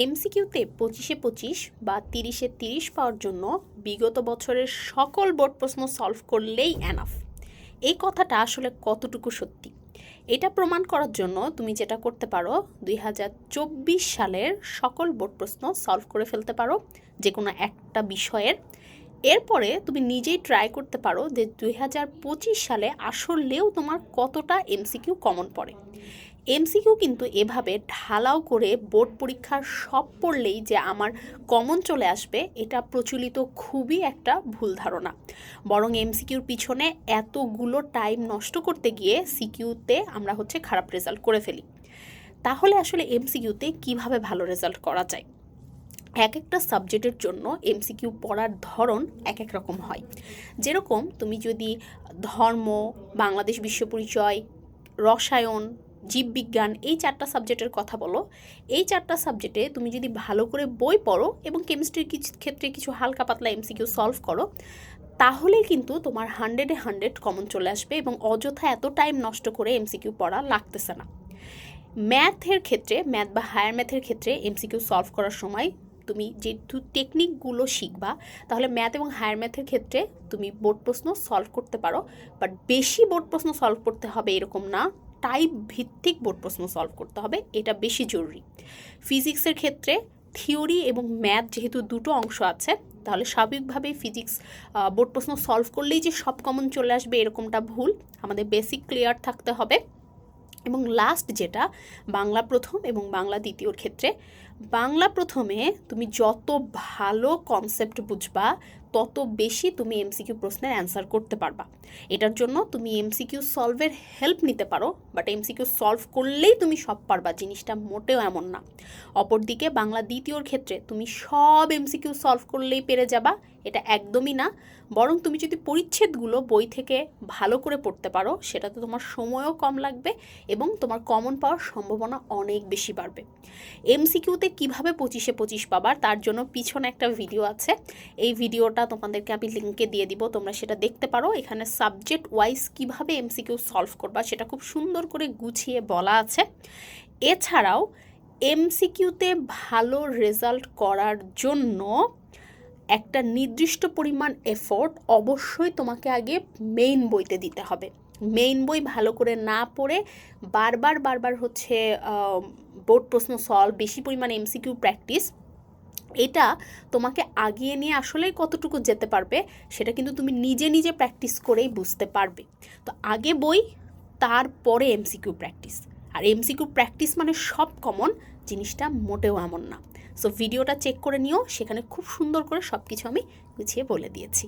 এমসিকিউতে 25-25 বা 30-30 পাওয়ার জন্য বিগত বছরের সকল বোর্ড প্রশ্ন সলভ করলেই এনাফ। এই কথাটা আসলে কতটুকু সত্যি এটা প্রমাণ করার জন্য তুমি যেটা করতে পারো 2024 সালের সকল বোর্ড প্রশ্ন সলভ করে ফেলতে পারো যে কোনো একটা বিষয়ের। এরপরে তুমি নিজেই ট্রাই করতে পারো যে 2025 সালে আসলেও তোমার কতটা এমসিকিউ কমন পড়ে। এমসিকিউ কিন্তু এভাবে ঢালাও করে বোর্ড পরীক্ষার সব পড়লেই যে আমার কমন চলে আসবে এটা প্রচলিত খুবই একটা ভুল ধারণা। বরং এমসিকিউর পিছনে এতগুলো টাইম নষ্ট করতে গিয়ে সিকিউতে আমরা খারাপ রেজাল্ট করে ফেলি। তাহলে আসলে এমসিকিউতে কিভাবে ভালো রেজাল্ট করা যায়? এক একটা সাবজেক্টের জন্য এমসিকিউ পড়ার ধরন এক এক রকম হয়। যেরকম তুমি যদি ধর্ম, বাংলাদেশ বিশ্ব পরিচয়, রসায়ন, জীববিজ্ঞান এই 4টা সাবজেক্টের কথা বলো, এই 4টা সাবজেক্টে তুমি যদি ভালো করে বই পড়ো এবং কেমিস্ট্রির ক্ষেত্রে কিছু হালকা পাতলা এমসিকিউ সলভ করো, তাহলে কিন্তু তোমার 100-এ 100 কমন চলে আসবে এবং অযথা এত টাইম নষ্ট করে এমসিকিউ পড়া লাগতেছে না। ম্যাথের ক্ষেত্রে, ম্যাথ বা হায়ার ম্যাথের ক্ষেত্রে এমসিকিউ সলভ করার সময় তুমি যে টেকনিকগুলো শিখবা, তাহলে ম্যাথ এবং হায়ার ম্যাথের ক্ষেত্রে তুমি বোর্ড প্রশ্ন সলভ করতে পারো। বাট বেশি বোর্ড প্রশ্ন সলভ করতে হবে এরকম না, টাইপ ভিত্তিক বোর্ড প্রশ্ন সলভ করতে হবে, এটা বেশি জরুরি। ফিজিক্সের ক্ষেত্রে থিওরি এবং ম্যাথ যেহেতু দুটো অংশ আছে, তাহলে স্বাভাবিকভাবেই ফিজিক্স বোর্ড প্রশ্ন সলভ করলেই যে সব কমন চলে আসবে এরকমটা ভুল। আমাদের বেসিক ক্লিয়ার থাকতে হবে। এবং লাস্ট যেটা বাংলা প্রথম এবং বাংলা দ্বিতীয়র ক্ষেত্রে, বাংলা প্রথমে তুমি যত ভালো কনসেপ্ট বুঝবা তত বেশি তুমি এমসিকিউ প্রশ্নের অ্যান্সার করতে পারবা। এটার জন্য তুমি এমসিকিউ সলভের হেল্প নিতে পারো, বাট এমসিকিউ সলভ করলেই তুমি সব পারবা জিনিসটা মোটেও এমন না। অপরদিকে বাংলা দ্বিতীয়র ক্ষেত্রে তুমি সব এমসিকিউ সলভ করলেই পেরে যাবা, এটা একদমই না। বরং তুমি যদি পরিচ্ছেদগুলো বই থেকে ভালো করে পড়তে পারো, সেটাতে তোমার সময়ও কম লাগবে এবং তোমার কমন পাওয়ার সম্ভাবনা অনেক বেশি বাড়বে। এমসিকিউতে কিভাবে 25-25 পাবার তার জন্য পিছনে একটা ভিডিও আছে, এই ভিডিওটা তোমাদেরকে আমি লিঙ্কে দিয়ে দিব, তোমরা সেটা দেখতে পারো। এখানে সাবজেক্ট ওয়াইজ কিভাবে এমসিকিউ সলভ করবা সেটা খুব সুন্দর করে গুছিয়ে বলা আছে। এছাড়াও এমসিকিউতে ভালো রেজাল্ট করার জন্য একটা নির্দিষ্ট পরিমাণ এফোর্ট অবশ্যই তোমাকে আগে মেইন বইতে দিতে হবে। মেইন বই ভালো করে না পড়ে বারবার বোর্ড প্রশ্ন সলভ, বেশি পরিমাণ এমসিকিউ প্র্যাকটিস, এটা তোমাকে আগিয়ে নিয়ে আসলে কতটুকু যেতে পারবে সেটা কিন্তু তুমি নিজে নিজে প্র্যাকটিস করেই বুঝতে পারবে। তো আগে বই, তারপরে এমসিকিউ প্র্যাকটিস। আর এমসিকিউ প্র্যাকটিস মানে সব কমন, জিনিসটা মোটেও এমন না। সো ভিডিওটা চেক করে নিও, সেখানে খুব সুন্দর করে সব কিছু আমি গুছিয়ে বলে দিয়েছি।